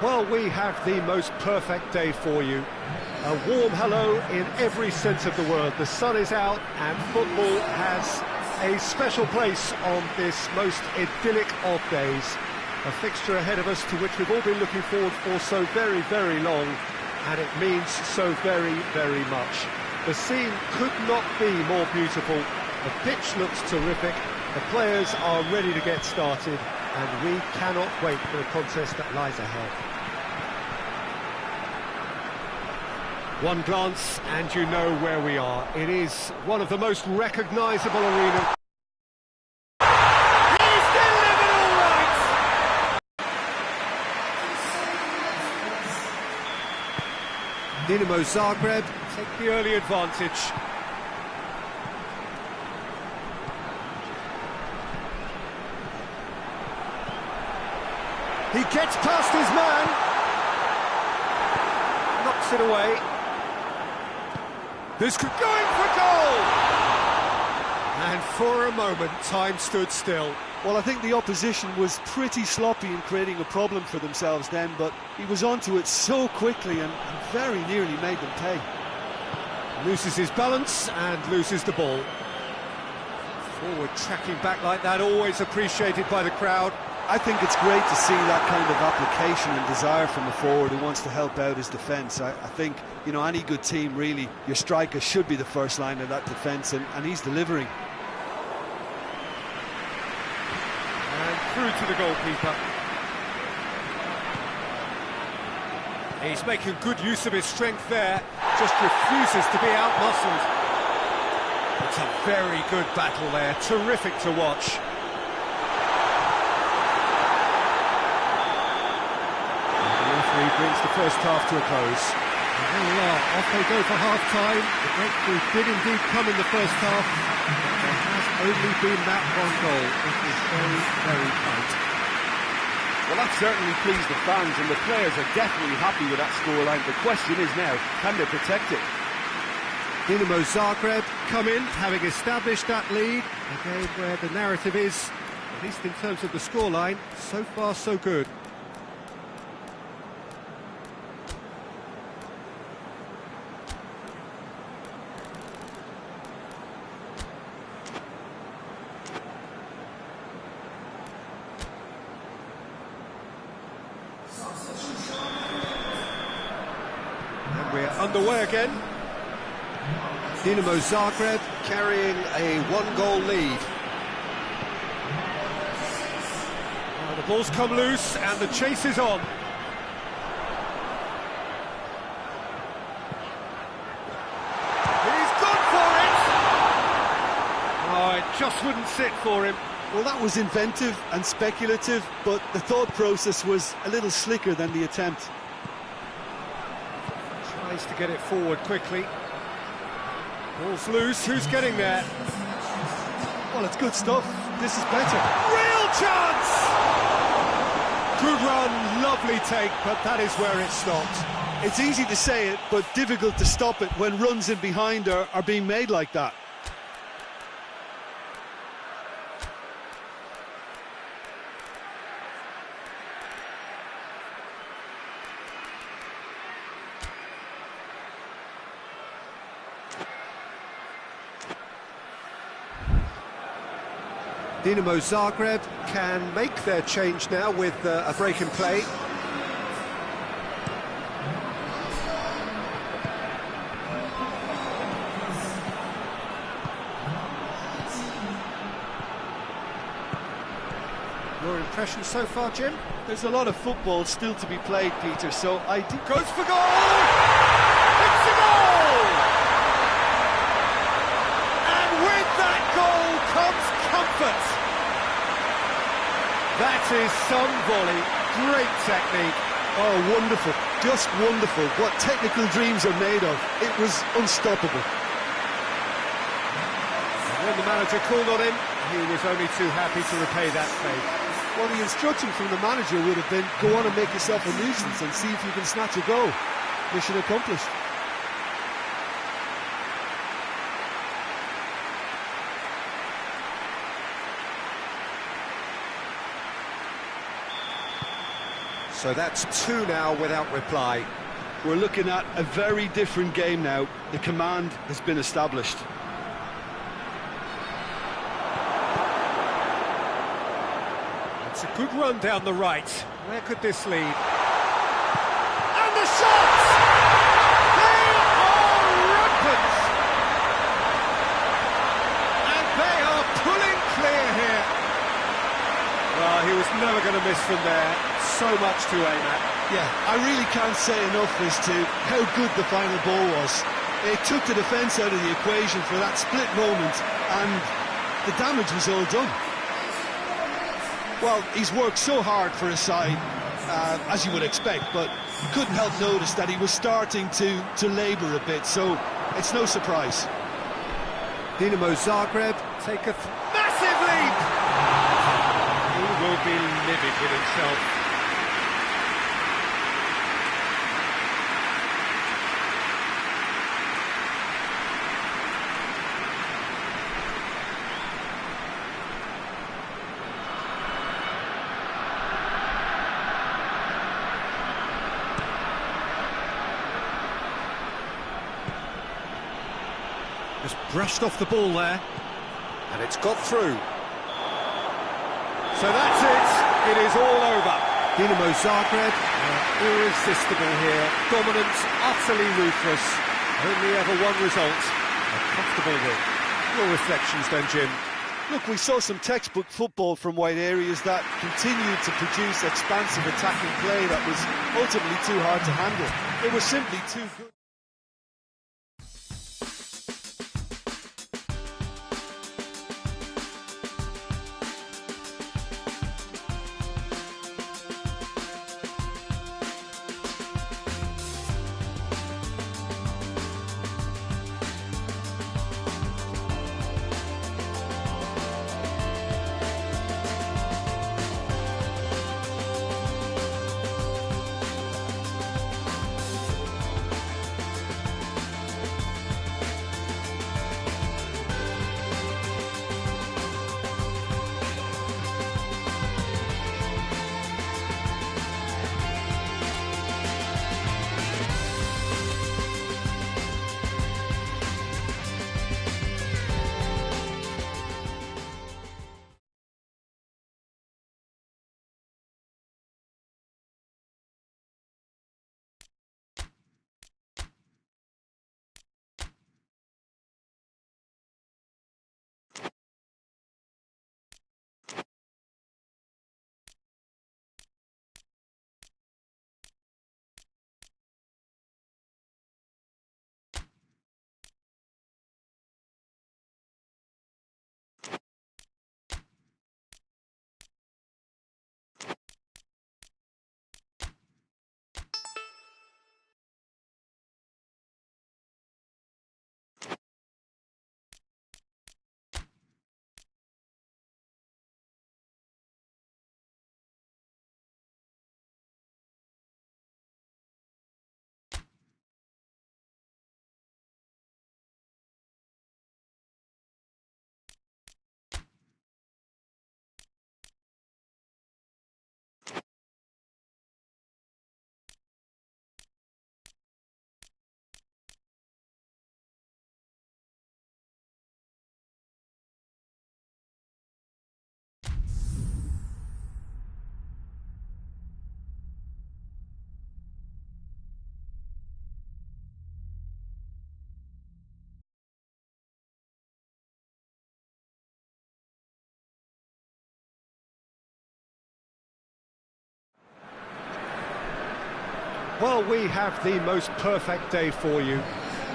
Well, we have the most perfect day for you. A warm hello in every sense of the word. The sun is out and football has a special place on this most idyllic of days. A fixture ahead of us to which we've all been looking forward for so very, very long, and it means so very, very much. The scene could not be more beautiful. The pitch looks terrific. The players are ready to get started, and we cannot wait for the contest that lies ahead. One glance and you know where we are. It is one of the most recognisable arenas. He's delivered all right! Dinamo Zagreb take the early advantage. He gets past his man. Knocks it away. This could go in for goal! And for a moment, time stood still. Well, I think the opposition was pretty sloppy in creating a problem for themselves then, but he was onto it so quickly and very nearly made them pay. Loses his balance and loses the ball. Forward tracking back like that, always appreciated by the crowd. I think it's great to see that kind of application and desire from a forward who wants to help out his defence. I think, you know, any good team, really, your striker should be the first line of that defence, and he's delivering. And through to the goalkeeper. He's making good use of his strength there, just refuses to be out-muscled. It's a very good battle there, terrific to watch. He brings the first half to a close. And there we are, off they go for half-time. The breakthrough did indeed come in the first half. There has only been that one goal. It is very, very tight. Well, that certainly pleased the fans, and the players are definitely happy with that scoreline. The question is now, can they protect it? Dinamo Zagreb come in, having established that lead. Again, where the narrative is, at least in terms of the scoreline, so far so good. And we're underway again. Dinamo Zagreb carrying a one-goal lead. The ball's come loose and the chase is on. He's gone for it! Oh, it just wouldn't sit for him. Well, that was inventive and speculative, but the thought process was a little slicker than the attempt. Tries to get it forward quickly. Ball's loose, who's getting there? Well, it's good stuff. This is better. Real chance! Good run, lovely take, but that is where it stopped. It's easy to say it, but difficult to stop it when runs in behind are being made like that. Dinamo Zagreb can make their change now with a break in play. Your impression so far, Jim? There's a lot of football still to be played, Peter, so I do... Goes for goal! It's a goal! And with that goal comes comfort. That is some volley, great technique. Oh, wonderful, just wonderful. What technical dreams are made of. It was unstoppable. And when the manager called on him, he was only too happy to repay that favour. Well, the instruction from the manager would have been, go on and make yourself a nuisance and see if you can snatch a goal. Mission accomplished. So that's two now without reply. We're looking at a very different game now. The command has been established. It's a good run down the right. Where could this lead? And the shots! They are rampant! And they are pulling clear here. Well, he was never going to miss from there. So much to aim at. Yeah, I really can't say enough as to how good the final ball was. It took the defence out of the equation for that split moment, and the damage was all done. Well, he's worked so hard for his side, as you would expect, but you couldn't help notice that he was starting to labour a bit, so it's no surprise. Dinamo Zagreb take a massive leap! He will be livid with himself. Just brushed off the ball there, and it's got through. So that's it, it is all over. Dinamo Zagreb are irresistible here, dominant, utterly ruthless, only ever one result, a comfortable win. Your reflections then, Jim? Look, we saw some textbook football from wide areas that continued to produce expansive attacking play that was ultimately too hard to handle. It was simply too good. Well, we have the most perfect day for you.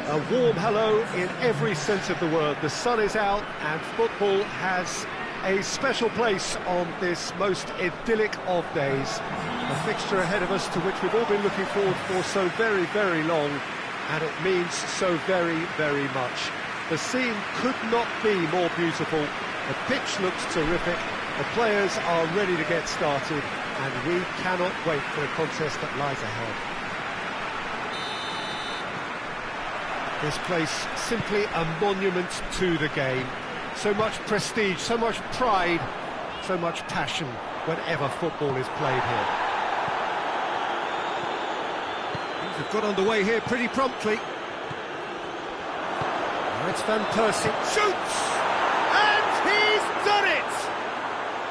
A warm hello in every sense of the word. The sun is out and football has a special place on this most idyllic of days. A fixture ahead of us to which we've all been looking forward for so very, very long, and it means so very, very much. The scene could not be more beautiful. The pitch looks terrific. The players are ready to get started, and we cannot wait for the contest that lies ahead. This place simply a monument to the game. So much prestige, so much pride, so much passion whenever football is played here. They've got underway here pretty promptly. Now it's Van Persie. Shoots! And he's done it!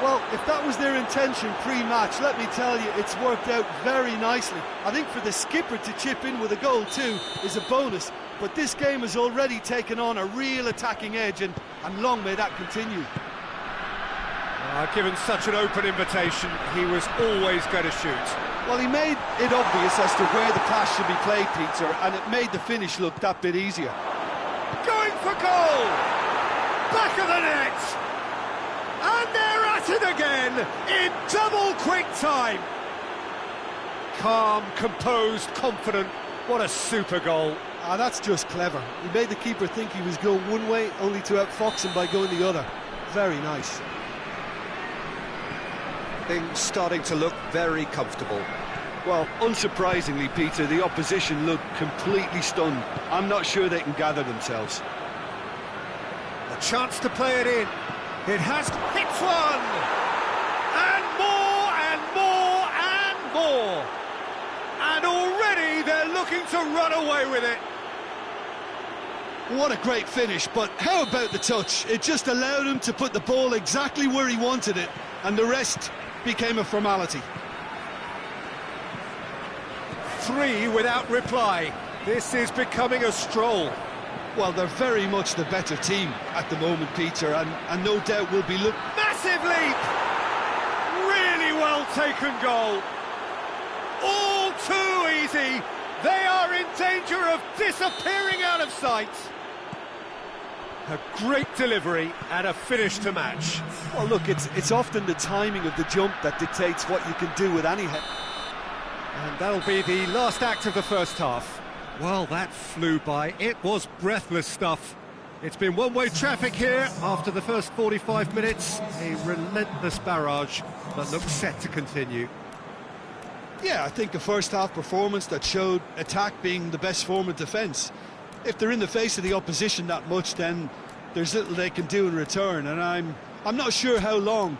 Well, if that was their intention pre-match, let me tell you, it's worked out very nicely. I think for the skipper to chip in with a goal too is a bonus, but this game has already taken on a real attacking edge, and long may that continue. Given such an open invitation, he was always going to shoot. Well, he made it obvious as to where the pass should be played, Peter, and it made the finish look that bit easier. Going for goal! Back of the net! And they're at it again, in double quick time! Calm, composed, confident, what a super goal. That's just clever. He made the keeper think he was going one way, only to outfox him by going the other. Very nice. Things starting to look very comfortable. Well, unsurprisingly, Peter, the opposition look completely stunned. I'm not sure they can gather themselves. A chance to play it in. It has hits one! And more, and more, and more! And already they're looking to run away with it. What a great finish, but how about the touch? It just allowed him to put the ball exactly where he wanted it, and the rest became a formality. 3 without reply. This is becoming a stroll. Well, they're very much the better team at the moment, Peter, and no doubt will be looking... Massive leap! Really well taken goal. All too easy. They are in danger of disappearing out of sight. A great delivery and a finish to match. Well, look, it's often the timing of the jump that dictates what you can do with any head. And that'll be the last act of the first half. Well, that flew by. It was breathless stuff. It's been one-way traffic here after the first 45 minutes. A relentless barrage that looks set to continue. Yeah, I think a first-half performance that showed attack being the best form of defence. If they're in the face of the opposition that much, then there's little they can do in return, and I'm not sure how long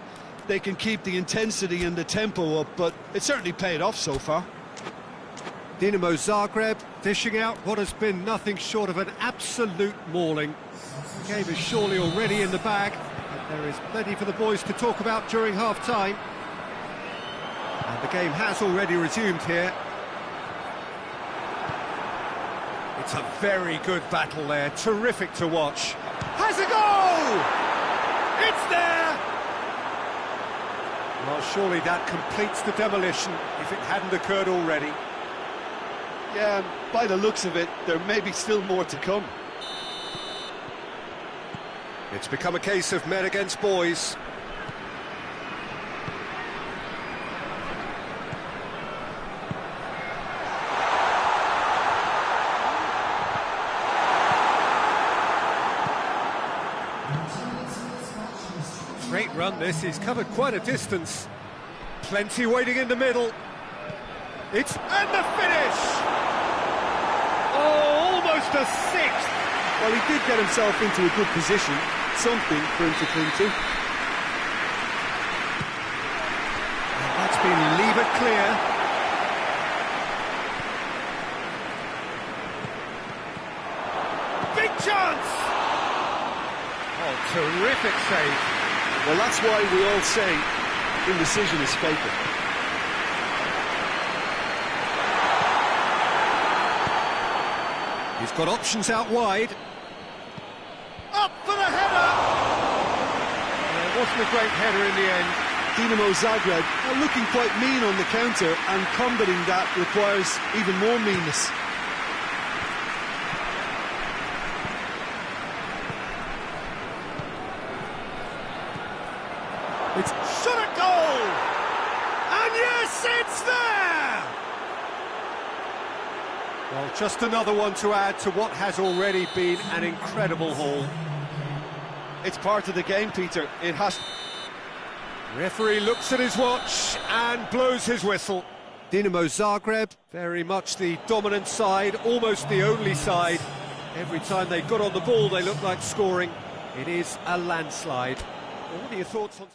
they can keep the intensity and the tempo up, but it certainly paid off so far. Dinamo Zagreb dishing out what has been nothing short of an absolute mauling. The game is surely already in the bag, but there is plenty for the boys to talk about during half-time. And the game has already resumed here. It's a very good battle there, terrific to watch. Has a goal! It's there! Well, surely that completes the demolition if it hadn't occurred already. Yeah, by the looks of it, there may be still more to come. It's become a case of men against boys. Great run this, he's covered quite a distance. Plenty waiting in the middle. And the finish! Oh, almost a sixth! Well, he did get himself into a good position, something for him to cling to. And that's been levered clear. Big chance! Oh, terrific save. Well, that's why we all say indecision is fatal. He's got options out wide. Up for the header! It wasn't a great header in the end. Dinamo Zagreb are looking quite mean on the counter, and combating that requires even more meanness. It's shot at goal! And yes, it's there! Well, just another one to add to what has already been an incredible haul. It's part of the game, Peter. It has... Referee looks at his watch and blows his whistle. Dinamo Zagreb, very much the dominant side, almost the only side. Every time they got on the ball, they looked like scoring. It is a landslide. Well, what are your thoughts on...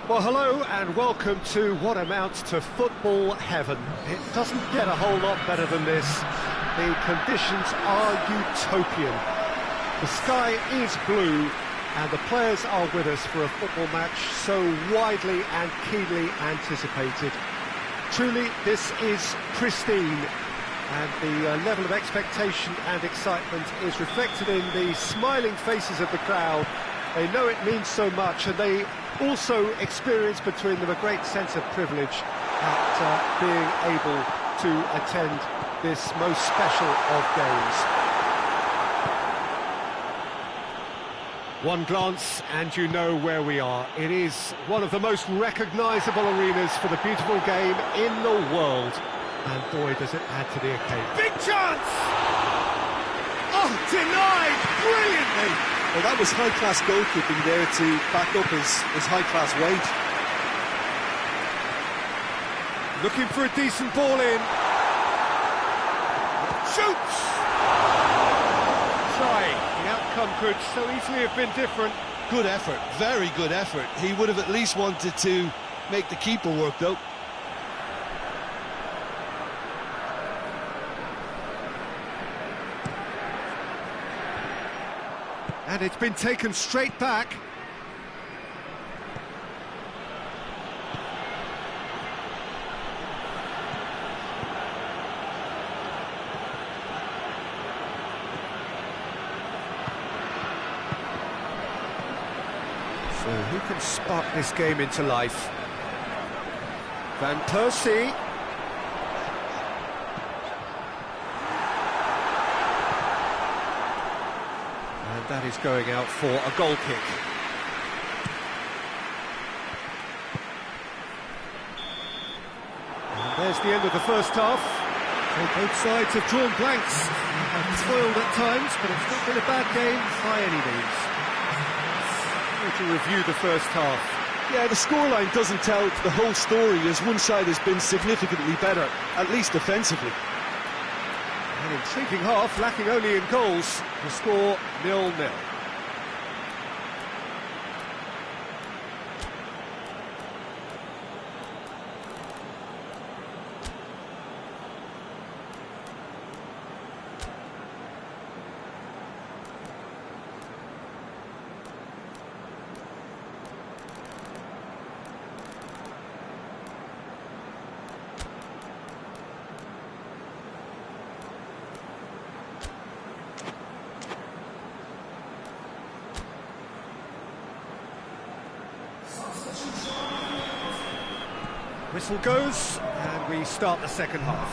Well, hello and welcome to what amounts to football heaven. It doesn't get a whole lot better than this. The conditions are utopian. The sky is blue and the players are with us for a football match so widely and keenly anticipated. Truly, this is pristine, and the level of expectation and excitement is reflected in the smiling faces of the crowd. They know it means so much, and they also experience between them a great sense of privilege at being able to attend this most special of games. One glance and you know where we are. It is one of the most recognisable arenas for the beautiful game in the world. And boy, does it add to the occasion. Big chance! Oh, denied brilliantly! Well, that was high-class goalkeeping there to back up his high-class weight. Looking for a decent ball in. Shoots! Trying. The outcome could so easily have been different. Good effort, very good effort. He would have at least wanted to make the keeper work, though. And it's been taken straight back. So who can spark this game into life? Van Persie. And that is going out for a goal kick. And there's the end of the first half. So both sides have drawn blanks. Have toiled at times, but it's not been a bad game by any means. To review the first half. Yeah, the scoreline doesn't tell the whole story, as one side has been significantly better, at least defensively. An intriguing half, lacking only in goals. The score 0-0. Whistle goes, and we start the second half.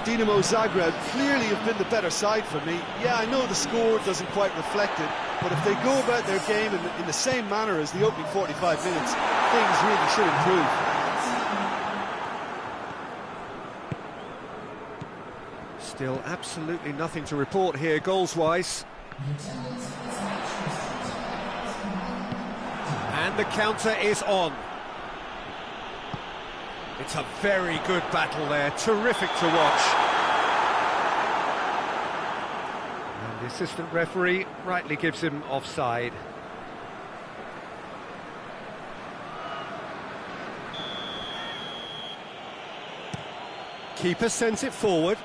Dinamo Zagreb clearly have been the better side for me. Yeah, I know the score doesn't quite reflect it, but if they go about their game in the same manner as the opening 45 minutes, things really should improve. Still absolutely nothing to report here, goals-wise. And the counter is on. It's a very good battle there, terrific to watch. And the assistant referee rightly gives him offside. Keeper sends it forward.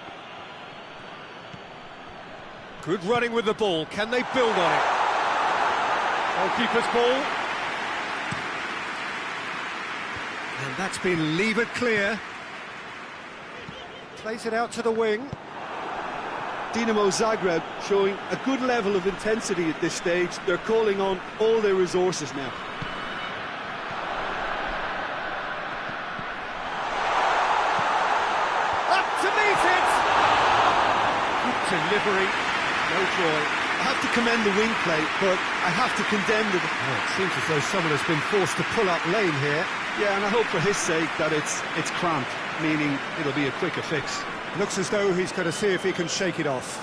Good running with the ball, can they build on it? Goalkeeper's ball. And that's been levered clear. Plays it out to the wing. Dinamo Zagreb showing a good level of intensity at this stage. They're calling on all their resources now. Up to meet it! Good delivery, no joy. I have to commend the wing play, but I have to condemn the... Oh, it seems as though someone has been forced to pull up lane here. Yeah, and I hope for his sake that it's cramped, meaning it'll be a quicker fix. Looks as though he's going to see if he can shake it off.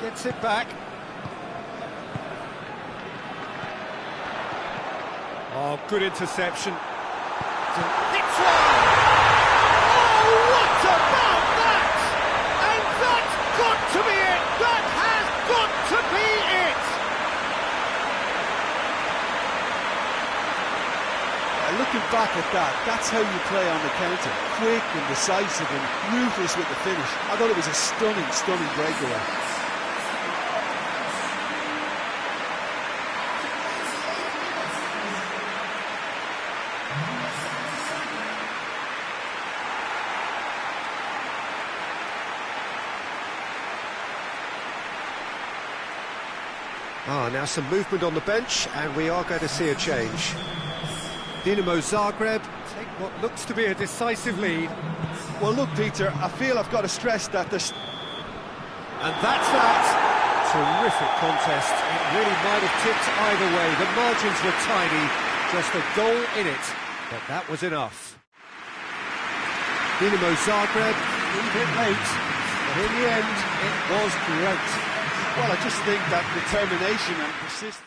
Gets it back. Oh, good interception. Hits one! Oh, what about that? And that's got to be it! That has got looking back at that, that's how you play on the counter. Quick and decisive and ruthless with the finish. I thought it was a stunning, stunning breakaway. Now some movement on the bench, and we are going to see a change. Dinamo Zagreb take what looks to be a decisive lead. Well, look, Peter, I feel I've got to stress that there's... And that's that. Terrific contest. It really might have tipped either way. The margins were tiny, just a goal in it, but that was enough. Dinamo Zagreb, a little bit late, but in the end, it was great. Well, I just think that determination and persistence...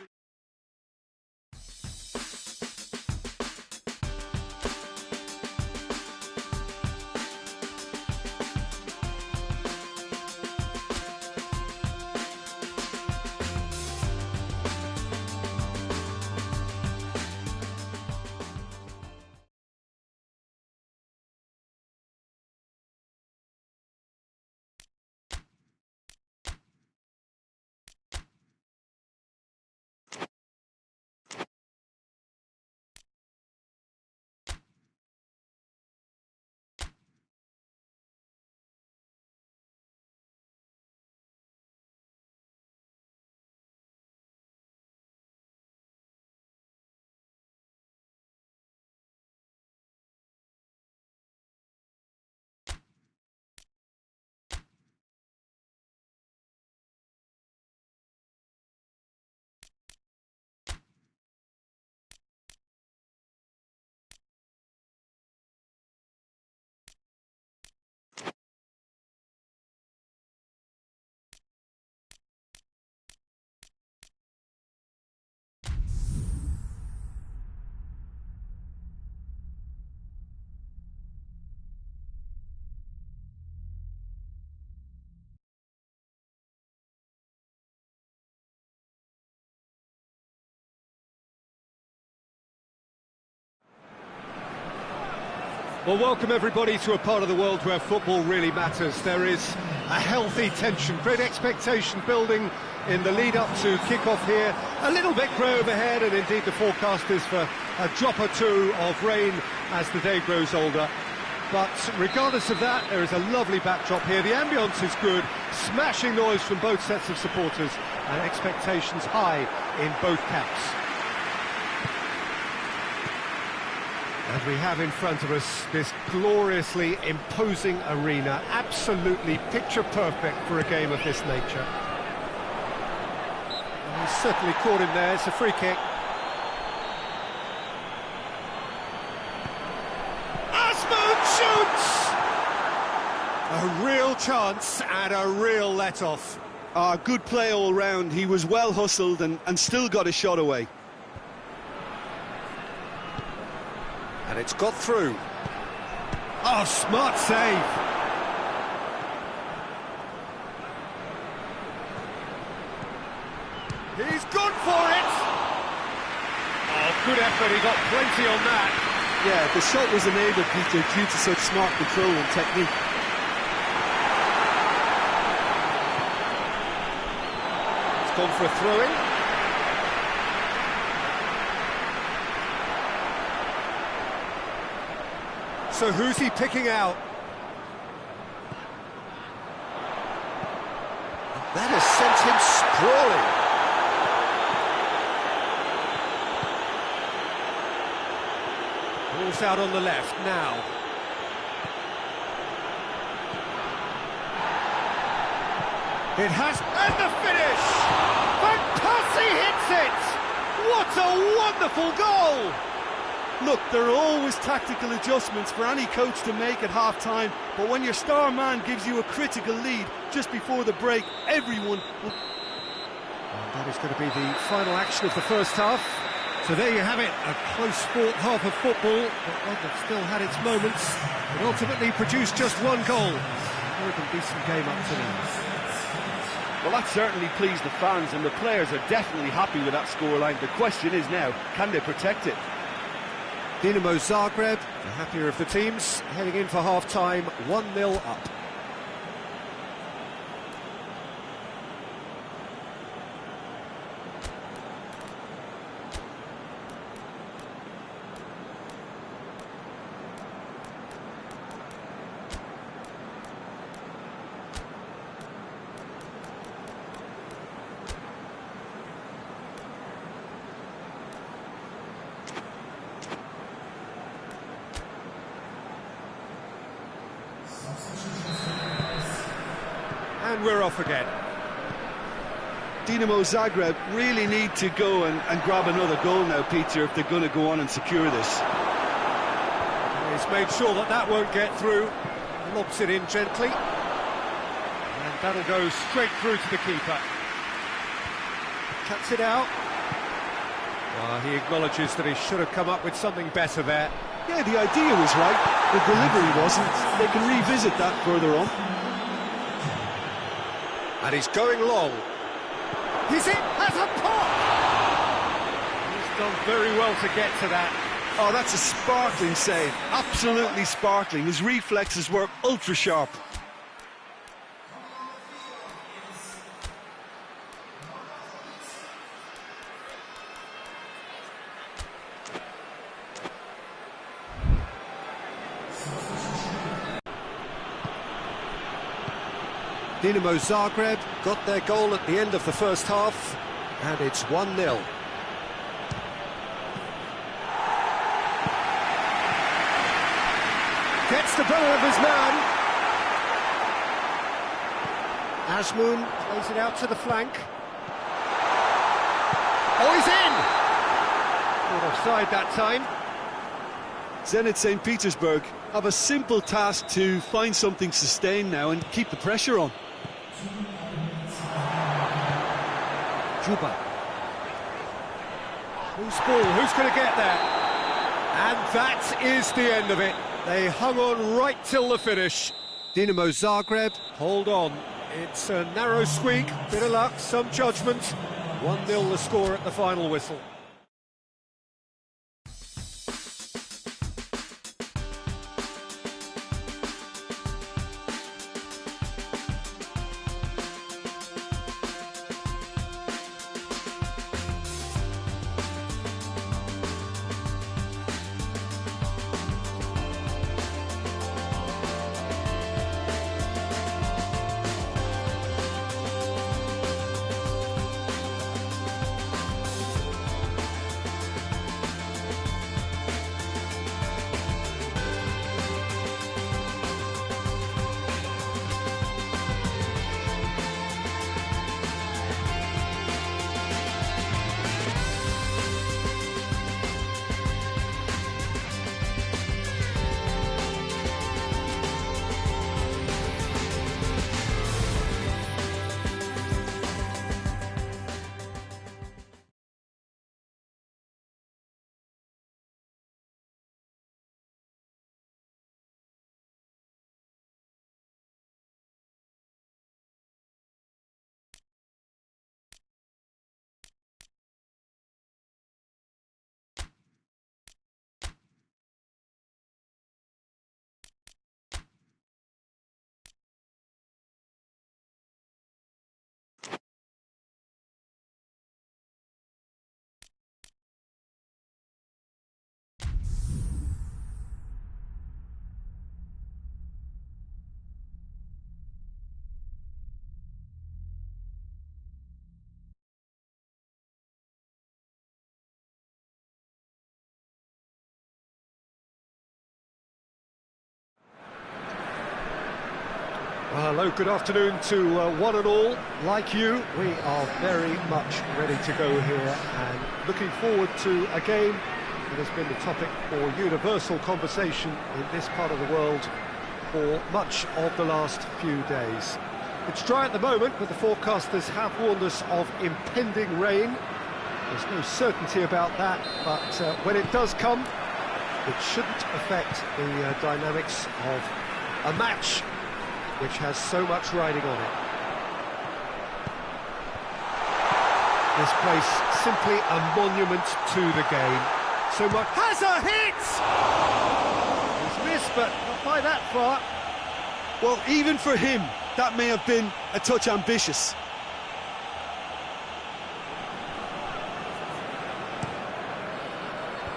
Well, welcome everybody to a part of the world where football really matters. There is a healthy tension, great expectation building in the lead-up to kick-off here. A little bit grey overhead, and indeed the forecast is for a drop or two of rain as the day grows older. But regardless of that, there is a lovely backdrop here. The ambience is good, smashing noise from both sets of supporters, and expectations high in both camps. And we have in front of us this gloriously imposing arena, absolutely picture-perfect for a game of this nature. And he's certainly caught him there, it's a free kick. Asmoon shoots! A real chance and a real let-off. Good play all round. He was well hustled and still got a shot away. And it's got through. Oh, smart save. He's gone for it. Oh, good effort. He got plenty on that. Yeah, the shot was enabled, Peter, due to such smart control and technique. It's gone for a throw-in. So who's he picking out? That has sent him sprawling. Ball's out on the left now. It has, and the finish! Van Persie hits it! What a wonderful goal! Look, there are always tactical adjustments for any coach to make at half-time, but when your star man gives you a critical lead just before the break, everyone will... And that is going to be the final action of the first half. So there you have it, a close-fought half of football, but one that still had its moments. It ultimately produced just one goal. More than decent game up to now. Well, that certainly pleased the fans, and the players are definitely happy with that scoreline. The question is now, can they protect it? Dinamo Zagreb, the happier of the teams, heading in for half-time, 1-0 up. And we're off again. Dinamo Zagreb really need to go and grab another goal now, Peter, if they're going to go on and secure this. He's made sure that that won't get through. Lobs it in gently. And that'll go straight through to the keeper. Cuts it out. He acknowledges that he should have come up with something better there. Yeah, the idea was right, the delivery wasn't. They can revisit that further on. And he's going long. He's in, has a pop! He's done very well to get to that. Oh, that's a sparkling save, absolutely sparkling. His reflexes were ultra sharp. Dinamo Zagreb got their goal at the end of the first half, and it's 1-0. Gets the better of his man. Azmoun plays it out to the flank. Oh, he's in! Caught offside that time. Zenit St. Petersburg have a simple task to find something sustained now and keep the pressure on. Juba. Who's ball? Who's going to get there? And that is the end of it. They hung on right till the finish. Dinamo Zagreb, hold on. It's a narrow squeak, bit of luck, some judgment. 1-0 the score at the final whistle. Well, hello, good afternoon to one and all. Like you, we are very much ready to go here and looking forward to a game that has been the topic for universal conversation in this part of the world for much of the last few days. It's dry at the moment, but the forecasters have warned us of impending rain. There's no certainty about that, but when it does come, it shouldn't affect the dynamics of a match which has so much riding on it. This place, simply a monument to the game. so much. Has a hit! He's missed, but not by that far. Well, even for him, that may have been a touch ambitious.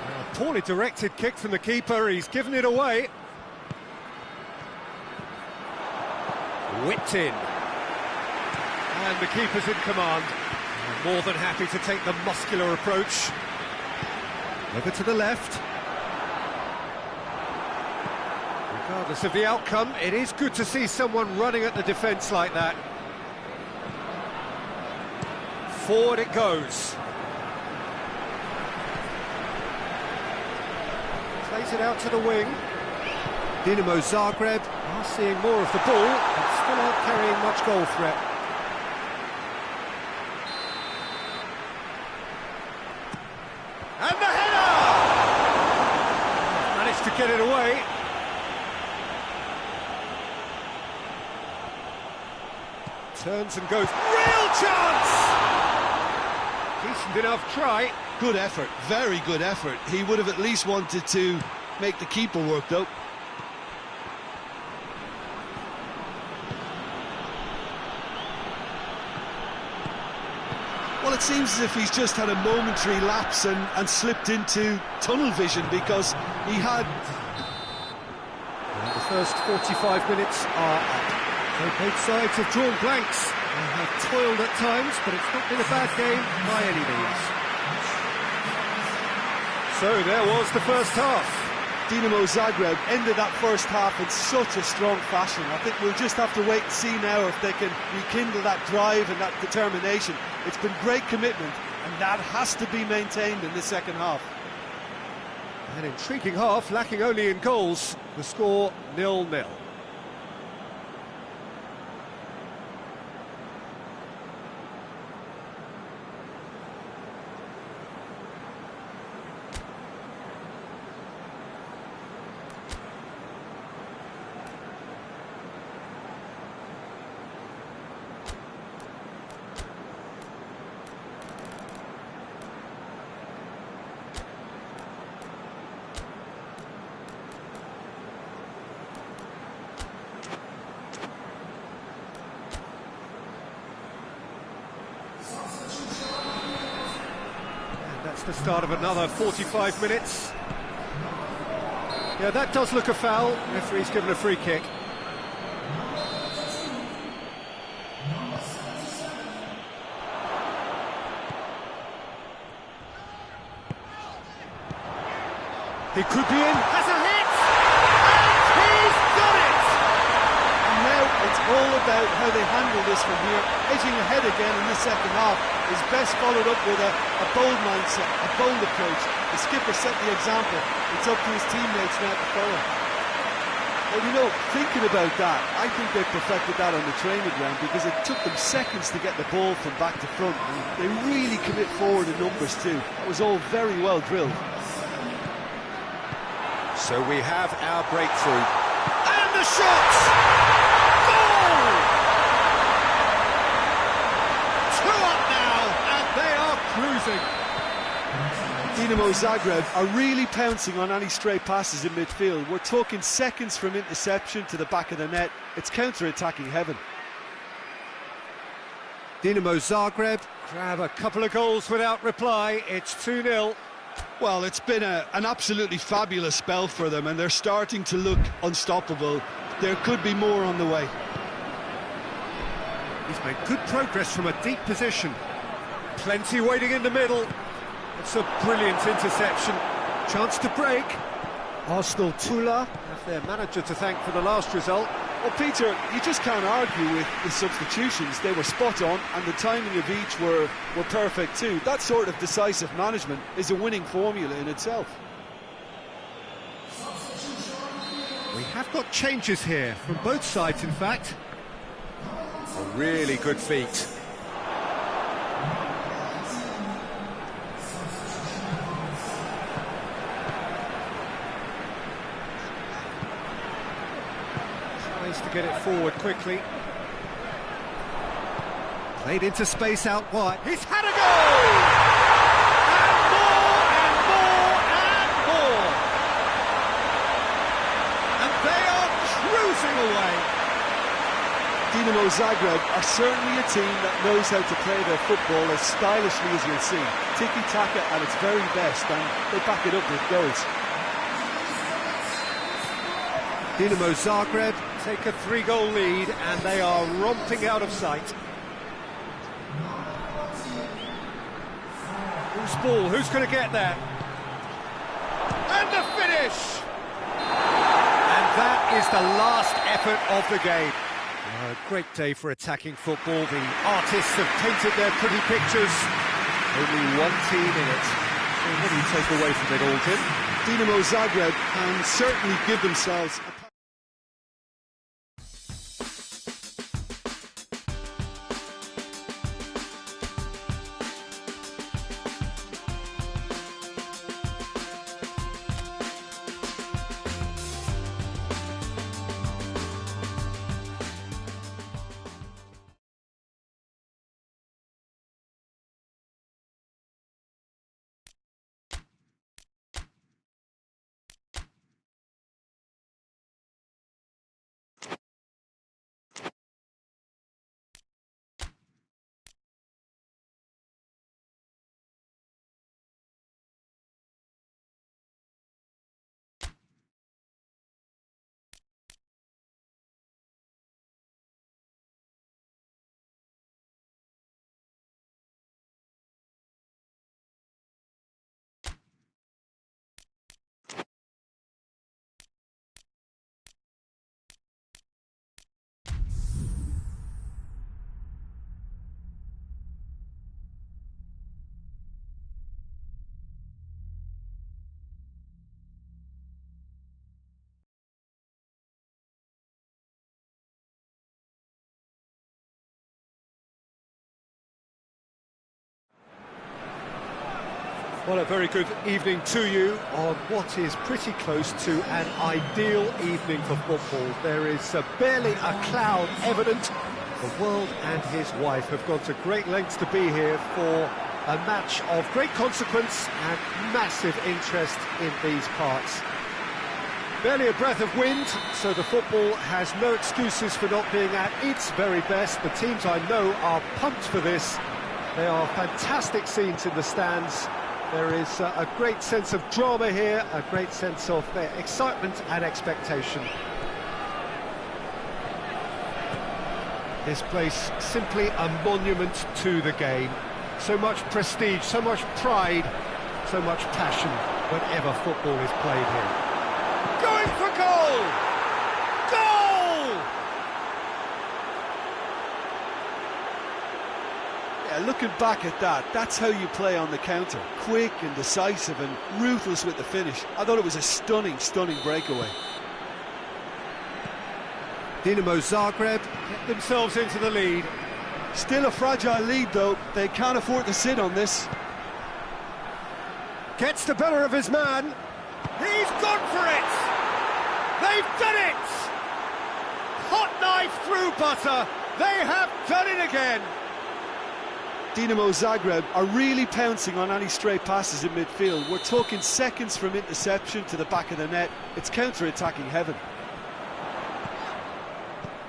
A poorly directed kick from the keeper, he's given it away. Whipped in. And the keeper's in command. More than happy to take the muscular approach. Over to the left. Regardless of the outcome, it is good to see someone running at the defence like that. Forward it goes. Plays it out to the wing. Dinamo Zagreb are seeing more of the ball, but still aren't carrying much goal threat. And the header! Managed to get it away. Turns and goes. Real chance! Decent enough try. Good effort, very good effort. He would have at least wanted to make the keeper work, though. Well, it seems as if he's just had a momentary lapse and slipped into tunnel vision, because he had... And the first 45 minutes are up. So both sides have drawn blanks. They have toiled at times, but it's not been a bad game by any means. So there was the first half. Dinamo Zagreb ended that first half in such a strong fashion. I think we'll just have to wait and see now if they can rekindle that drive and that determination. It's been great commitment, and that has to be maintained in the second half. An intriguing half, lacking only in goals. The score 0-0. That's the start of another 45 minutes. Yeah, that does look a foul. Referee's given a free kick. He could be in. Has a hit! And he's done it! And now it's all about how they handle this from here. Edging ahead again in the second half is best followed up with a bold mindset, a bold approach. The skipper set the example. It's up to his teammates now to follow. Well, you know, thinking about that, I think they perfected that on the training ground, because it took them seconds to get the ball from back to front. They really commit forward in numbers too. That was all very well drilled. So we have our breakthrough. And the shot! Goal! 2 up now, and they are cruising. Dinamo Zagreb are really pouncing on any stray passes in midfield. We're talking seconds from interception to the back of the net. It's counter-attacking heaven. Dinamo Zagreb grab a couple of goals without reply. It's 2-0. Well, it's been an absolutely fabulous spell for them, and they're starting to look unstoppable. There could be more on the way. He's made good progress from a deep position. Plenty waiting in the middle. It's a brilliant interception. Chance to break. Arsenal Tula have their manager to thank for the last result. Well, Peter, you just can't argue with the substitutions. They were spot on, and the timing of each were perfect too. That sort of decisive management is a winning formula in itself. We have got changes here from both sides, in fact. A really good feat. Tries to get it forward quickly. Played into space out wide. He's had a goal! And more, and more, Dinamo Zagreb are certainly a team that knows how to play their football as stylishly as you'll see. Tiki-taka at its very best, and they back it up with goals. Dinamo Zagreb take a 3-goal lead and they are romping out of sight. Who's ball? Who's going to get there? And the finish! And that is the last effort of the game. A great day for attacking football. The artists have painted their pretty pictures. Only one team in it. So what do you take away from it all, Tim? Dinamo Zagreb can certainly give themselves a Well, a very good evening to you on what is pretty close to an ideal evening for football. There is barely a cloud evident. The world and his wife have gone to great lengths to be here for a match of great consequence and massive interest in these parts. Barely a breath of wind, so the football has no excuses for not being at its very best. The teams I know are pumped for this. There are fantastic scenes in the stands. There is a great sense of drama here, a great sense of excitement and expectation. This place simply a monument to the game. So much prestige, so much pride, so much passion whenever football is played here. Going for goal! Goal! Looking back at that, that's how you play on the counter. Quick and decisive and ruthless with the finish. I thought it was a stunning, stunning breakaway. Dinamo Zagreb get themselves into the lead. Still a fragile lead, though. They can't afford to sit on this. Gets the better of his man. He's gone for it! They've done it! Hot knife through butter. They have done it again. Dinamo Zagreb are really pouncing on any stray passes in midfield. We're talking seconds from interception to the back of the net. It's counter-attacking heaven.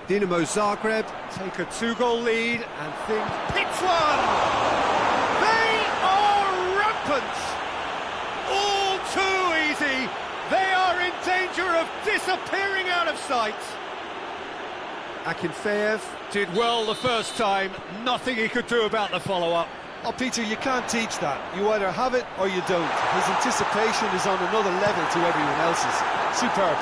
Dinamo Zagreb take a 2-goal lead and think hits one! They are rampant! All too easy! They are in danger of disappearing out of sight! Akinfeev did well the first time, nothing he could do about the follow-up. Oh, Peter, you can't teach that. You either have it or you don't. His anticipation is on another level to everyone else's. Superb.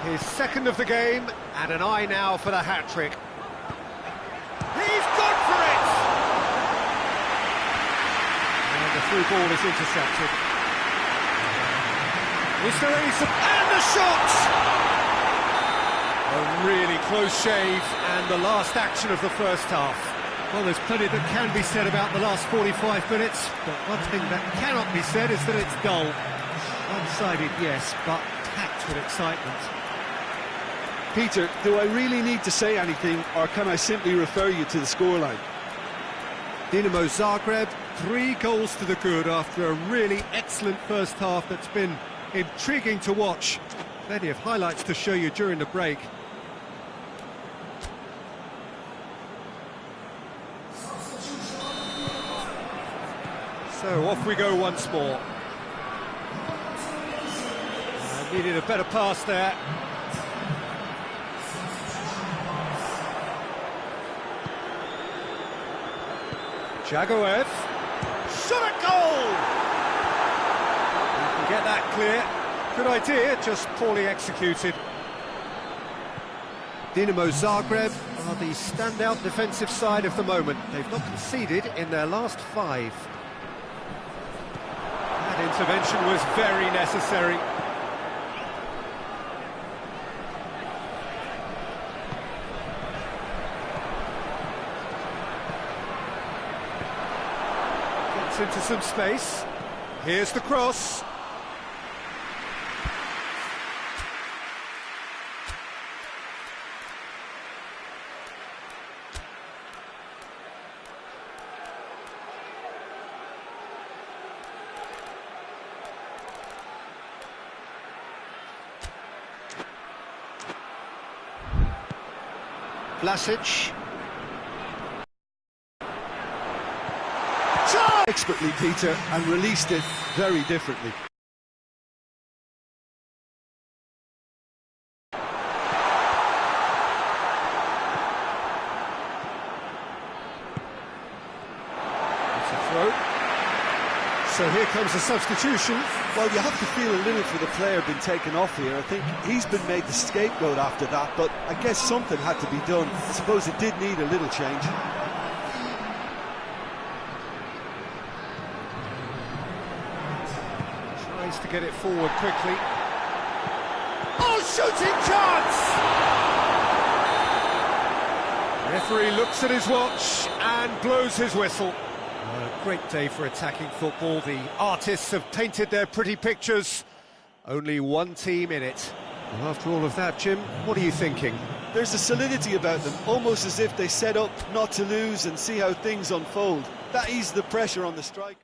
His second of the game, and an eye now for the hat-trick. He's gone for it! And the through ball is intercepted. Is there any... And the shot! A really close shave, and the last action of the first half. Well, there's plenty that can be said about the last 45 minutes, but one thing that cannot be said is that it's dull. One-sided, yes, but packed with excitement. Peter, do I really need to say anything, or can I simply refer you to the scoreline? Dinamo Zagreb, 3 goals to the good after a really excellent first half that's been intriguing to watch. Plenty of highlights to show you during the break. So off we go once more. Needed a better pass there. Jagoev. Shot at goal! You can get that clear. Good idea, just poorly executed. Dinamo Zagreb are the standout defensive side of the moment. They've not conceded in their last 5. That intervention was very necessary. Gets into some space. Here's the cross. Vlasic. Expertly, Peter, and released it very differently. It's a throw. So here comes the substitution. Well, you have to feel a little for the player being taken off here. I think he's been made the scapegoat after that, but I guess something had to be done. I suppose it did need a little change. Tries to get it forward quickly. Oh, shooting chance! Referee looks at his watch and blows his whistle. A great day for attacking football. The artists have painted their pretty pictures. Only one team in it. Well, after all of that, Jim, what are you thinking? There's a solidity about them, almost as if they set up not to lose and see how things unfold. That eased the pressure on the striker.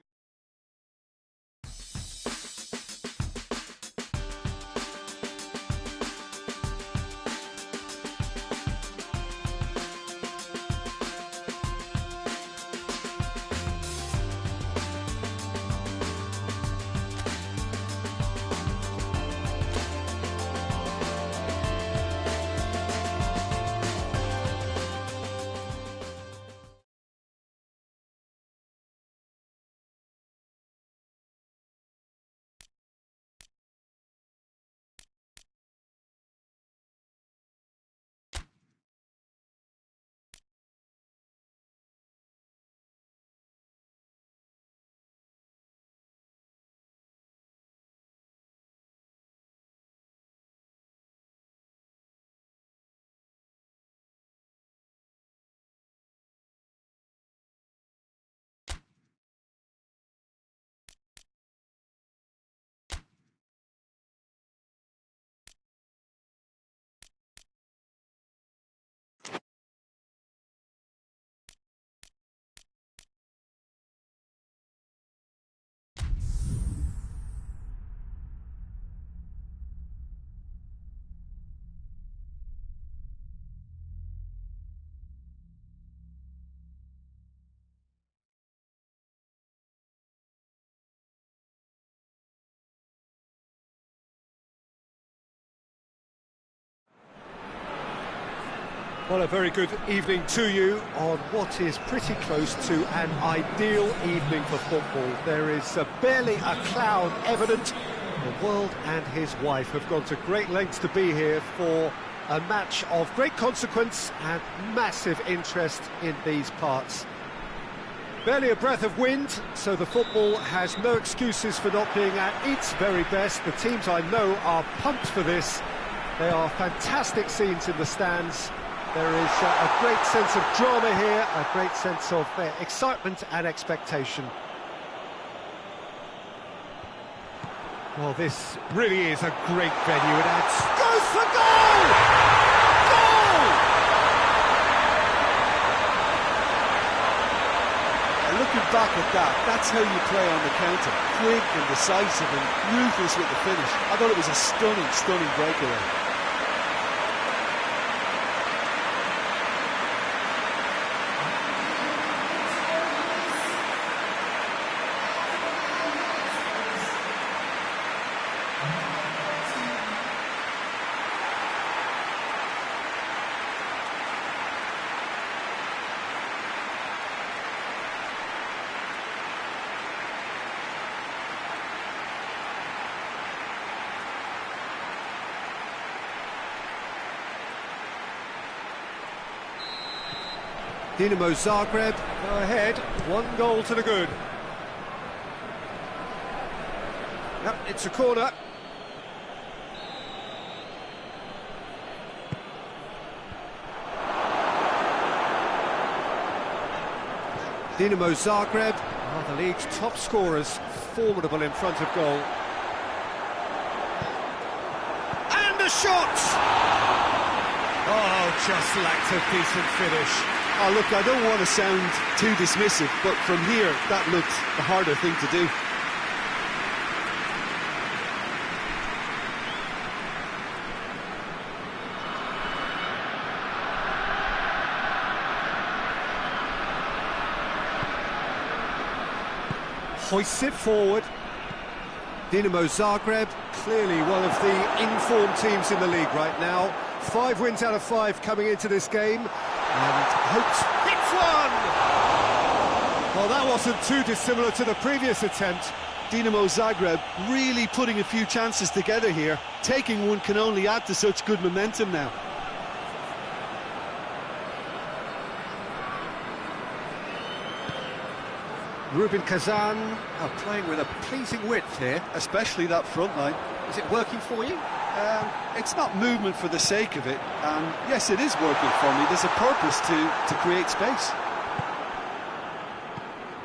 Well, a very good evening to you on what is pretty close to an ideal evening for football. There is barely a cloud evident. The world and his wife have gone to great lengths to be here for a match of great consequence and massive interest in these parts. Barely a breath of wind, so the football has no excuses for not being at its very best. The teams I know are pumped for this. They are fantastic scenes in the stands. There is a great sense of drama here, a great sense of excitement and expectation. Well, this really is a great venue. It adds... Goes for goal! Goal! Looking back at that, that's how you play on the counter. Quick and decisive and ruthless with the finish. I thought it was a stunning, stunning breakaway. Dinamo Zagreb go ahead, 1 goal to the good. Yep, it's a corner. Dinamo Zagreb are the league's top scorers, formidable in front of goal. And a shot! Oh, just lacked a decent finish. Oh, look, I don't want to sound too dismissive, but from here, that looked the harder thing to do. Hoists it forward. Dinamo Zagreb, clearly one of the informed teams in the league right now. 5 wins out of 5 coming into this game, and hopes hits one! Well, that wasn't too dissimilar to the previous attempt. Dinamo Zagreb really putting a few chances together here. Taking one can only add to such good momentum now. Rubin Kazan are playing with a pleasing width here. Especially that front line. Is it working for you? It's not movement for the sake of it, and yes, it is working for me. There's a purpose to create space.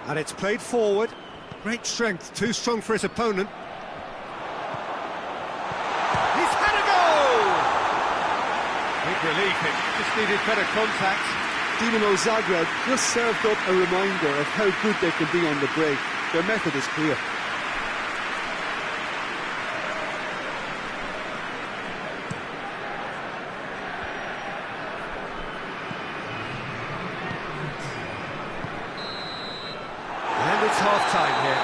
And it's played forward. Great strength, too strong for his opponent. He's had a goal! Big relief, it just needed better contact. Dinamo Zagreb just served up a reminder of how good they can be on the break. Their method is clear. And it's half-time here.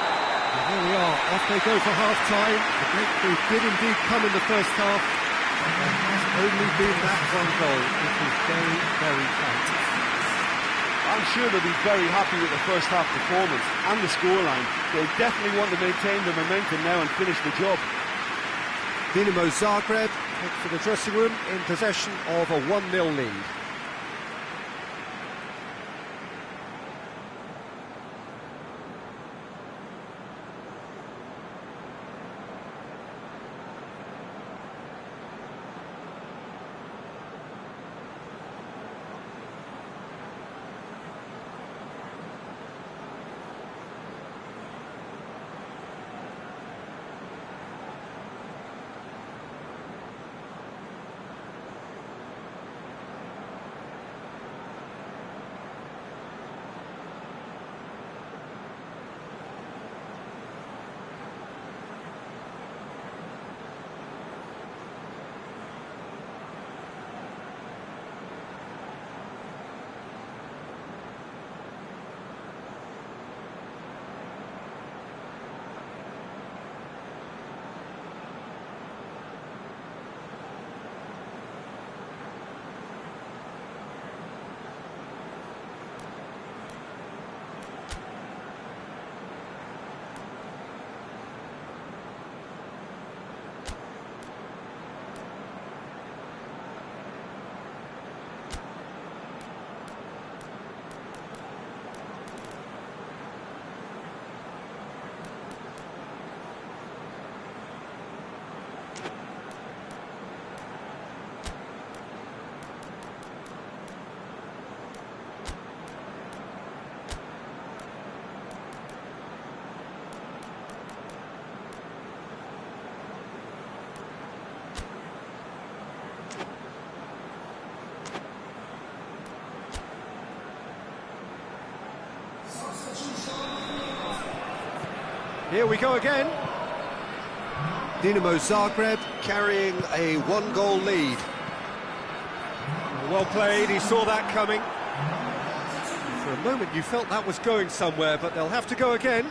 And here we are, off they go for half-time. The breakthrough did indeed come in the first half. And there has only been that 1 goal, which is very, very tight. I'm sure they'll be very happy with the first half performance and the scoreline. They'll definitely want to maintain the momentum now and finish the job. Dinamo Zagreb head for the dressing room in possession of a 1-0 lead. Here we go again. Dinamo Zagreb carrying a 1-goal lead. Well played, he saw that coming. For a moment you felt that was going somewhere, but they'll have to go again.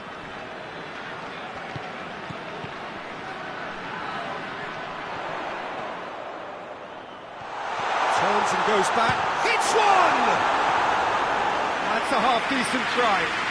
Turns and goes back. Hits one! That's a half-decent try.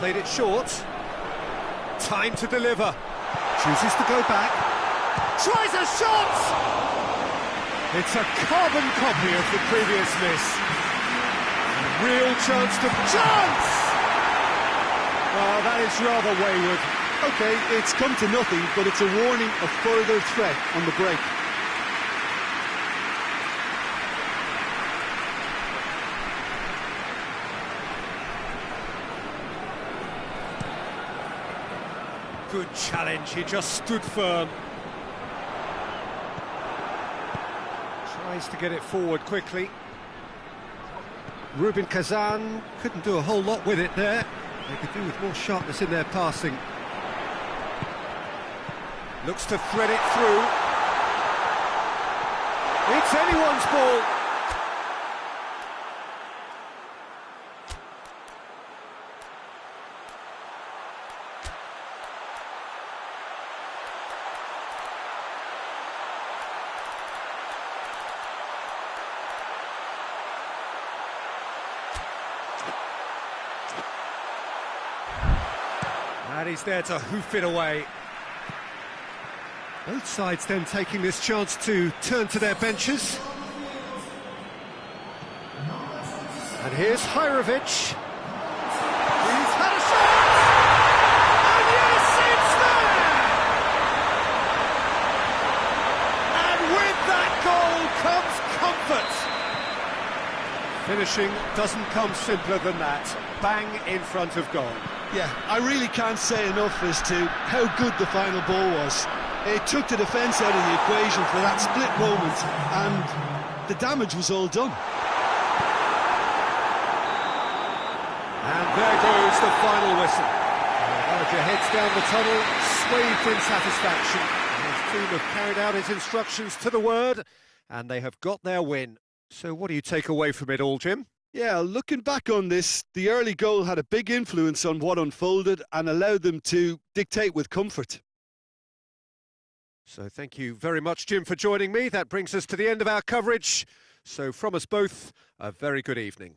Played it short. Time to deliver. Chooses to go back. Tries a shot! It's a carbon copy of the previous miss. Real chance to... Chance! Oh, that is rather wayward. OK, it's come to nothing, but it's a warning of further threat on the break. Good challenge, he just stood firm. Tries to get it forward quickly. Rubin Kazan couldn't do a whole lot with it there. They could do with more sharpness in their passing. Looks to thread it through. It's anyone's ball. And he's there to hoof it away. Both sides then taking this chance to turn to their benches. And here's Hajrovic. He's had a shot! And yes, it's there! And with that goal comes comfort. Finishing doesn't come simpler than that. Bang in front of goal. Yeah, I really can't say enough as to how good the final ball was. It took the defence out of the equation for that split moment, and the damage was all done. And there goes the final whistle. Manager heads down the tunnel, swathed in satisfaction. His team have carried out his instructions to the word, and they have got their win. So what do you take away from it all, Jim? Yeah, looking back on this, the early goal had a big influence on what unfolded and allowed them to dictate with comfort. So thank you very much, Jim, for joining me. That brings us to the end of our coverage. So from us both, a very good evening.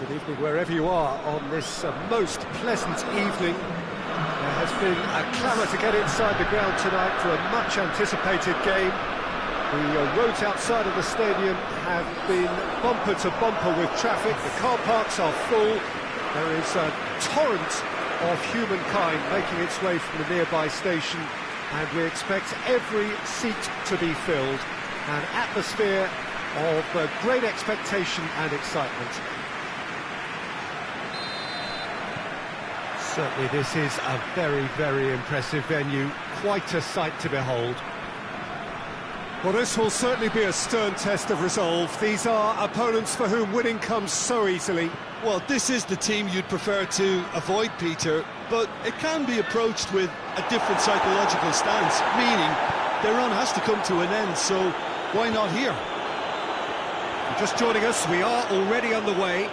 Good evening wherever you are on this most pleasant evening. There has been a clamour to get inside the ground tonight for a much anticipated game. The roads outside of the stadium have been bumper to bumper with traffic. The car parks are full. There is a torrent of humankind making its way from the nearby station, and we expect every seat to be filled. An atmosphere of great expectation and excitement. Certainly this is a very, very impressive venue, quite a sight to behold. Well, this will certainly be a stern test of resolve. These are opponents for whom winning comes so easily. Well, this is the team you'd prefer to avoid, Peter, but it can be approached with a different psychological stance, meaning their run has to come to an end, so why not here? Just joining us, we are already underway.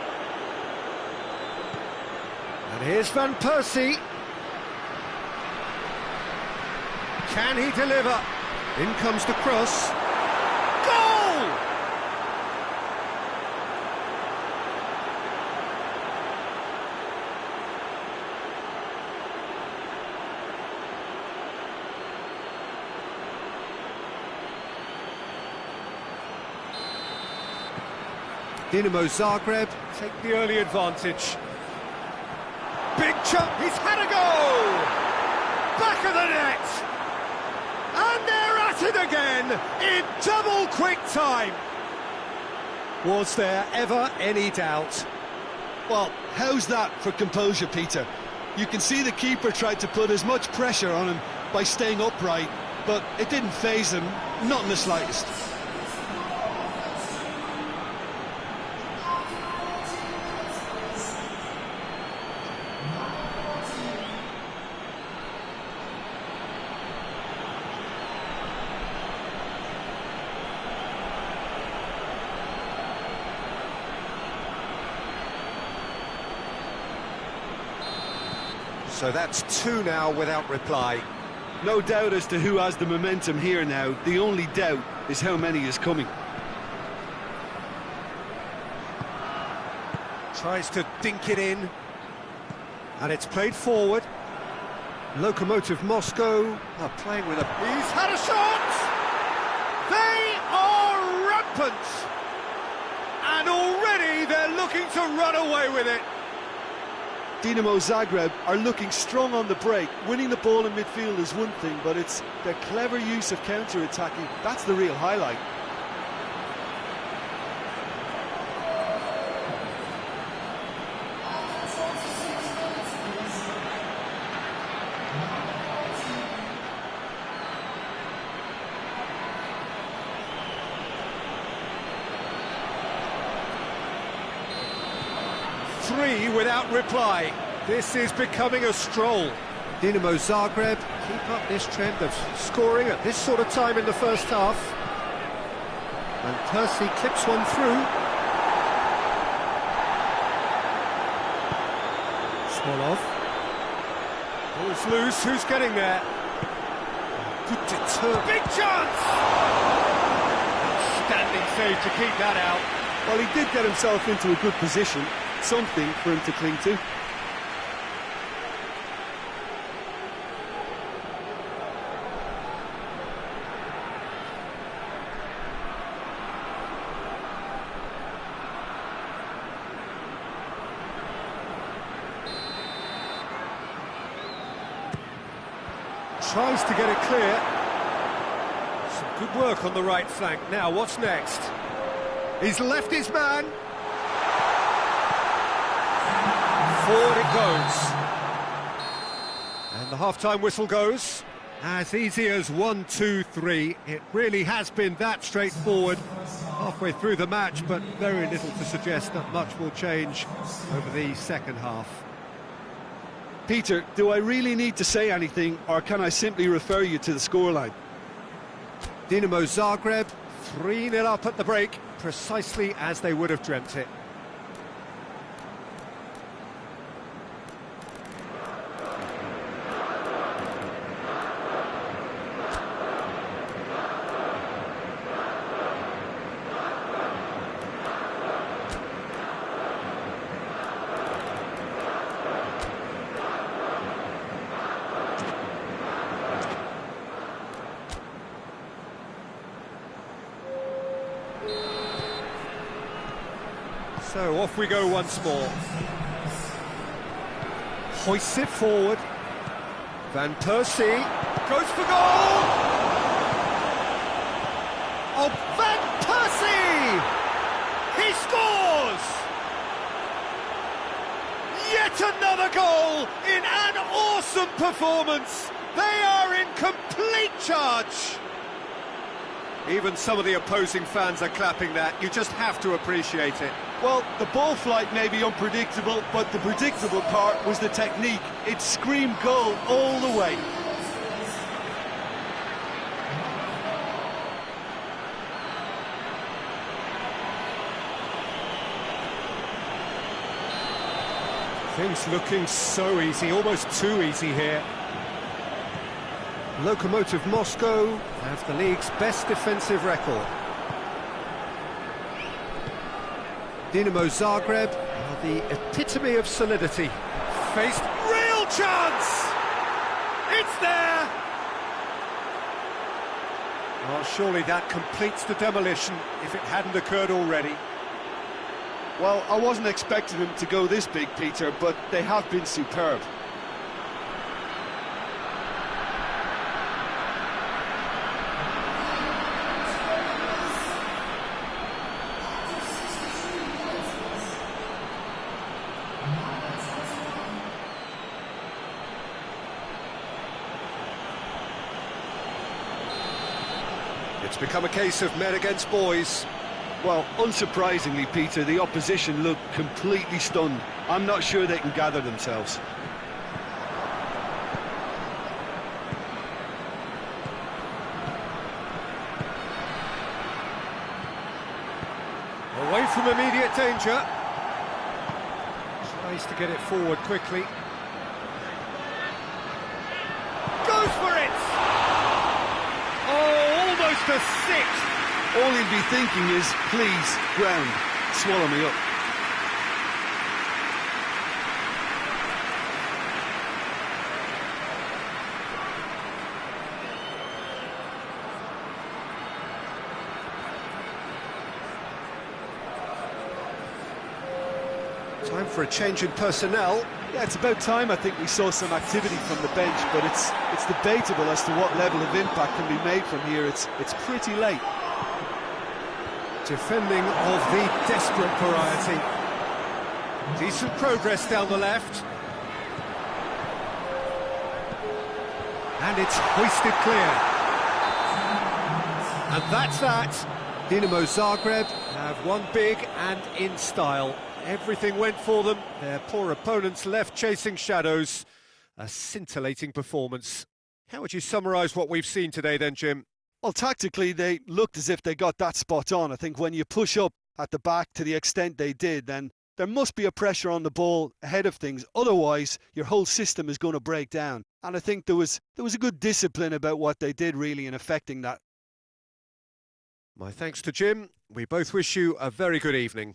And here's Van Persie. Can he deliver? In comes the cross. Goal! Dinamo Zagreb take the early advantage. Big chunk, he's had a goal! Back of the net! And they're at it again, in double quick time! Was there ever any doubt? Well, how's that for composure, Peter? You can see the keeper tried to put as much pressure on him by staying upright, but it didn't faze him, not in the slightest. So that's two now without reply. No doubt as to who has the momentum here now. The only doubt is how many is coming. Tries to dink it in. And it's played forward. Lokomotiv Moscow are playing with a... He's had a shot! They are rampant! And already they're looking to run away with it. Dinamo Zagreb are looking strong on the break. Winning the ball in midfield is one thing, but it's the clever use of counter-attacking. That's the real highlight. Three without reply. This is becoming a stroll. Dinamo Zagreb keep up this trend of scoring at this sort of time in the first half. And Percy clips one through. Smolov. Ball's loose, who's getting there? Good deter. Big chance! Outstanding save to keep that out. Well, he did get himself into a good position. Something for him to cling to. Tries to get it clear. Some good work on the right flank. Now, what's next? He's left his man. Forward it goes. And the half-time whistle goes. As easy as 1, 2, 3. It really has been that straightforward halfway through the match, but very little to suggest that much will change over the second half. Peter, do I really need to say anything, or can I simply refer you to the scoreline? Dinamo Zagreb 3-0 up at the break, precisely as they would have dreamt it. So off we go once more. Hoists it forward. Van Persie goes for goal! Oh, Van Persie! He scores! Yet another goal in an awesome performance! They are in complete charge! Even some of the opposing fans are clapping that. You just have to appreciate it. Well, the ball flight may be unpredictable, but the predictable part was the technique. It screamed goal all the way. Things looking so easy, almost too easy here. Lokomotiv Moscow have the league's best defensive record. Dinamo Zagreb are the epitome of solidity. Faced real chance! It's there! Well, surely that completes the demolition if it hadn't occurred already. Well, I wasn't expecting them to go this big, Peter, but they have been superb. It's become a case of men against boys. Well, unsurprisingly, Peter, the opposition look completely stunned. I'm not sure they can gather themselves. Away from immediate danger. Tries to get it forward quickly. Goes for it! Oh, almost a sixth! All he'll be thinking is, please, ground, swallow me up. Time for a change in personnel. Yeah, it's about time I think we saw some activity from the bench, but it's debatable as to what level of impact can be made from here. It's pretty late. Defending of the desperate variety. Decent progress down the left. And it's hoisted clear. And that's that. Dinamo Zagreb have won big and in style. Everything went for them. Their poor opponents left chasing shadows. A scintillating performance. How would you summarise what we've seen today then, Jim? Well, tactically, they looked as if they got that spot on. I think when you push up at the back to the extent they did, then there must be a pressure on the ball ahead of things. Otherwise, your whole system is going to break down. And I think there was a good discipline about what they did, really, in affecting that. My thanks to Jim. We both wish you a very good evening.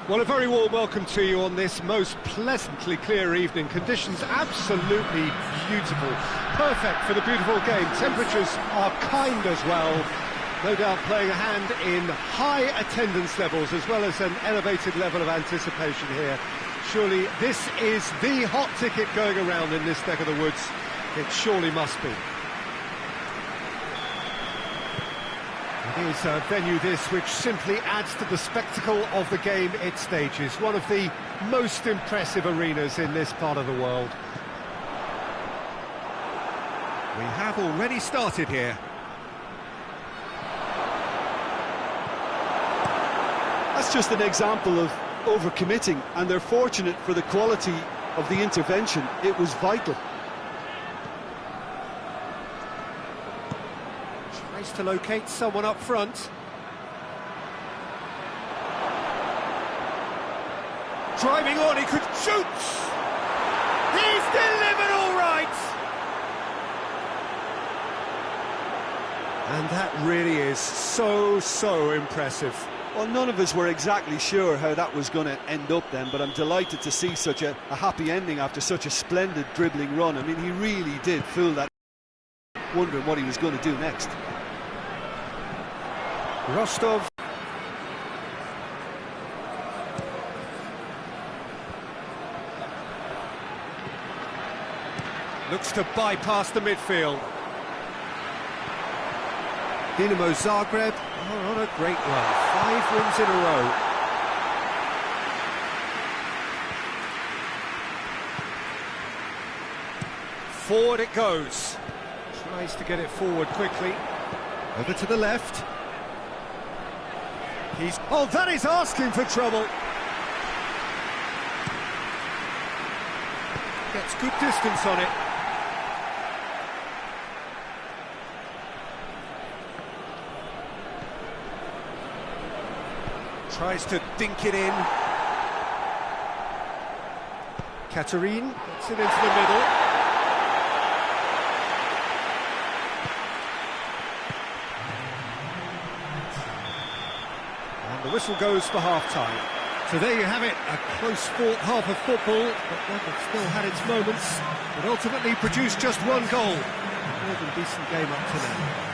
Well, a very warm welcome to you on this most pleasantly clear evening. Conditions absolutely beautiful. Perfect for the beautiful game. Temperatures are kind as well. No doubt playing a hand in high attendance levels as well as an elevated level of anticipation here. Surely this is the hot ticket going around in this neck of the woods. It surely must be. It is a venue this which simply adds to the spectacle of the game it stages. One of the most impressive arenas in this part of the world. We have already started here. That's just an example of overcommitting, and they're fortunate for the quality of the intervention. It was vital. Tries to locate someone up front. Driving on, he could shoot! He's delivered all right! And that really is so impressive. Well, none of us were exactly sure how that was going to end up then, but I'm delighted to see such a happy ending after such a splendid dribbling run. I mean, he really did fool that, wondering what he was going to do next. Rostov. Looks to bypass the midfield. Dinamo Zagreb are on a great run. 5 wins in a row. Forward it goes. Tries to get it forward quickly. Over to the left. Oh, that is asking for trouble. Gets good distance on it. Tries to dink it in. Katerine gets it into the middle. And the whistle goes for half-time. So there you have it, a close-fought half of football, but one that still had its moments, but ultimately produced just 1 goal. A more than decent game up to now.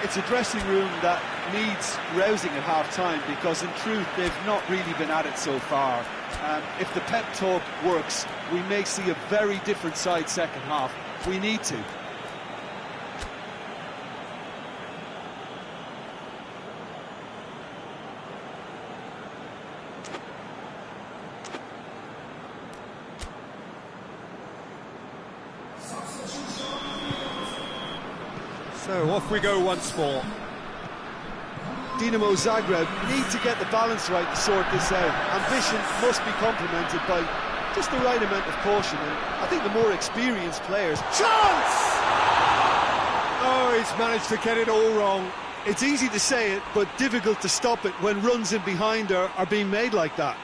It's a dressing room that needs rousing at half-time, because in truth they've not really been at it so far. If the pep talk works, we may see a very different side second half. We need to. So off we go once more. Dinamo Zagreb need to get the balance right to sort this out. Ambition must be complemented by just the right amount of caution, and I think the more experienced players... Chance! Oh, he's managed to get it all wrong. It's easy to say it, but difficult to stop it when runs in behind are being made like that.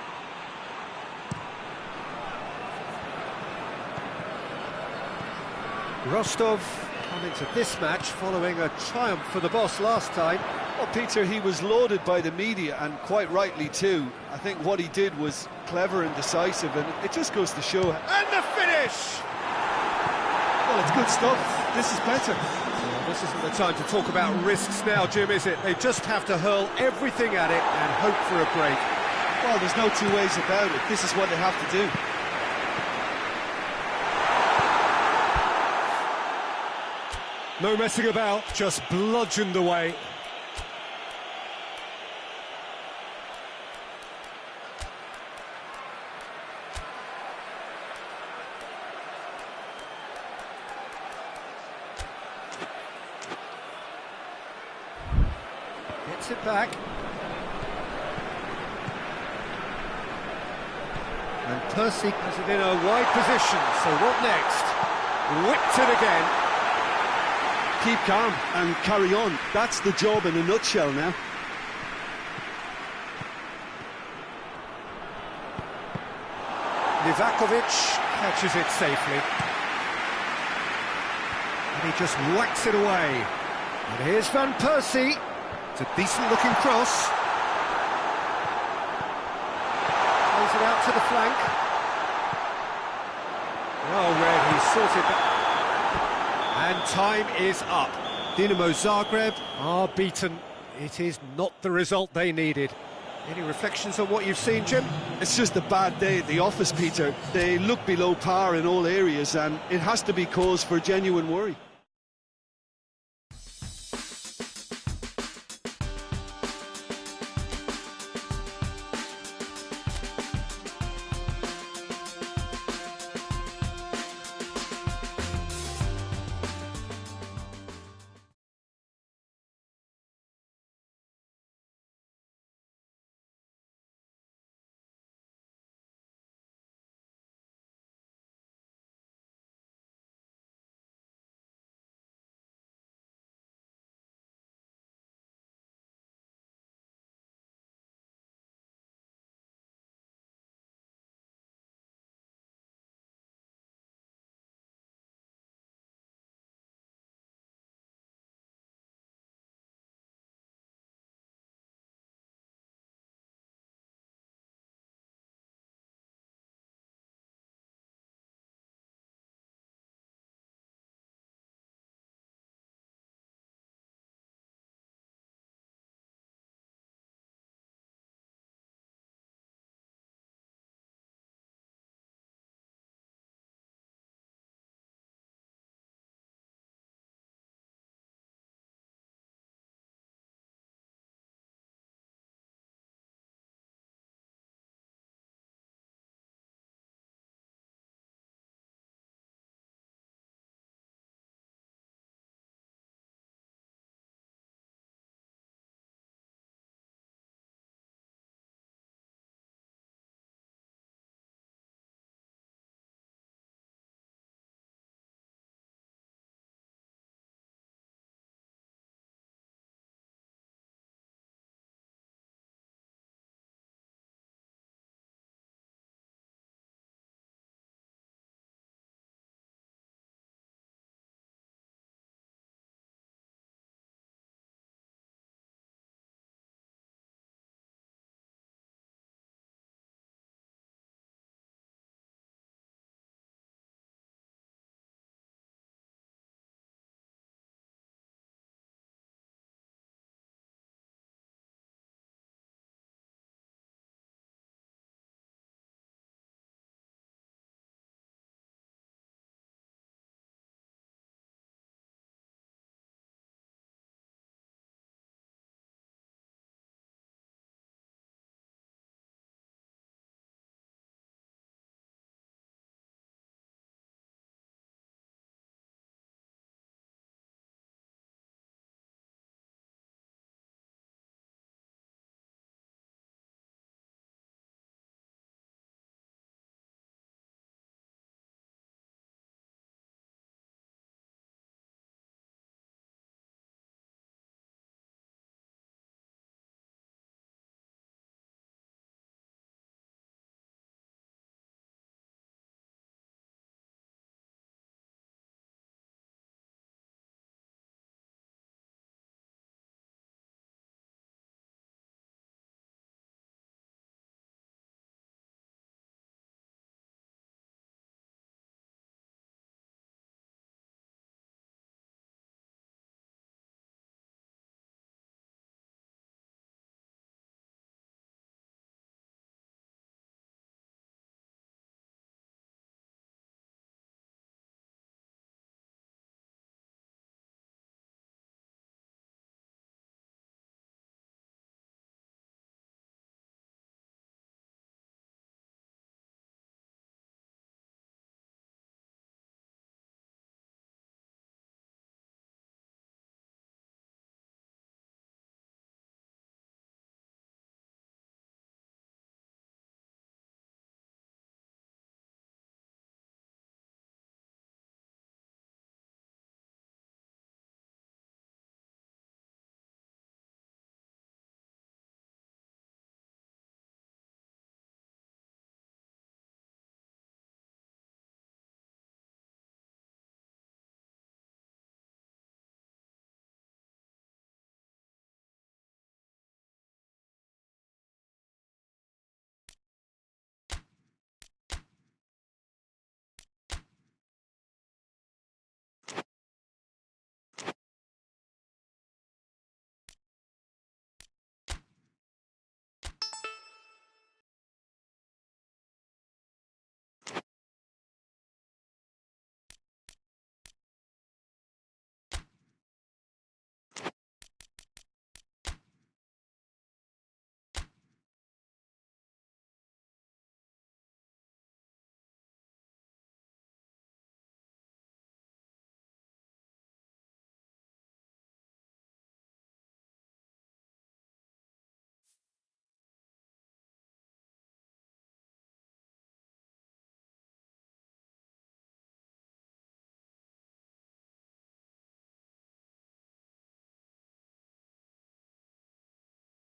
Rostov come into this match following a triumph for the boss last time. Well, Peter, he was lauded by the media, and quite rightly too. I think what he did was clever and decisive, and it just goes to show... And the finish! Well, it's good stuff. This is better. Well, this isn't the time to talk about risks now, Jim, is it? They just have to hurl everything at it and hope for a break. Well, there's no 2 ways about it. This is what they have to do. No messing about, just bludgeoned away. Gets it back. And Percy has it in a wide position, so what next? Whipped it again. Keep calm and carry on. That's the job in a nutshell now. Livakovic catches it safely. And he just whacks it away. And here's Van Persie. It's a decent looking cross. to the flank. Well read, he sorted that. And time is up. Dinamo Zagreb are beaten. It is not the result they needed. Any reflections on what you've seen, Jim? It's just a bad day at the office, Peter. They look below par in all areas, and it has to be cause for genuine worry.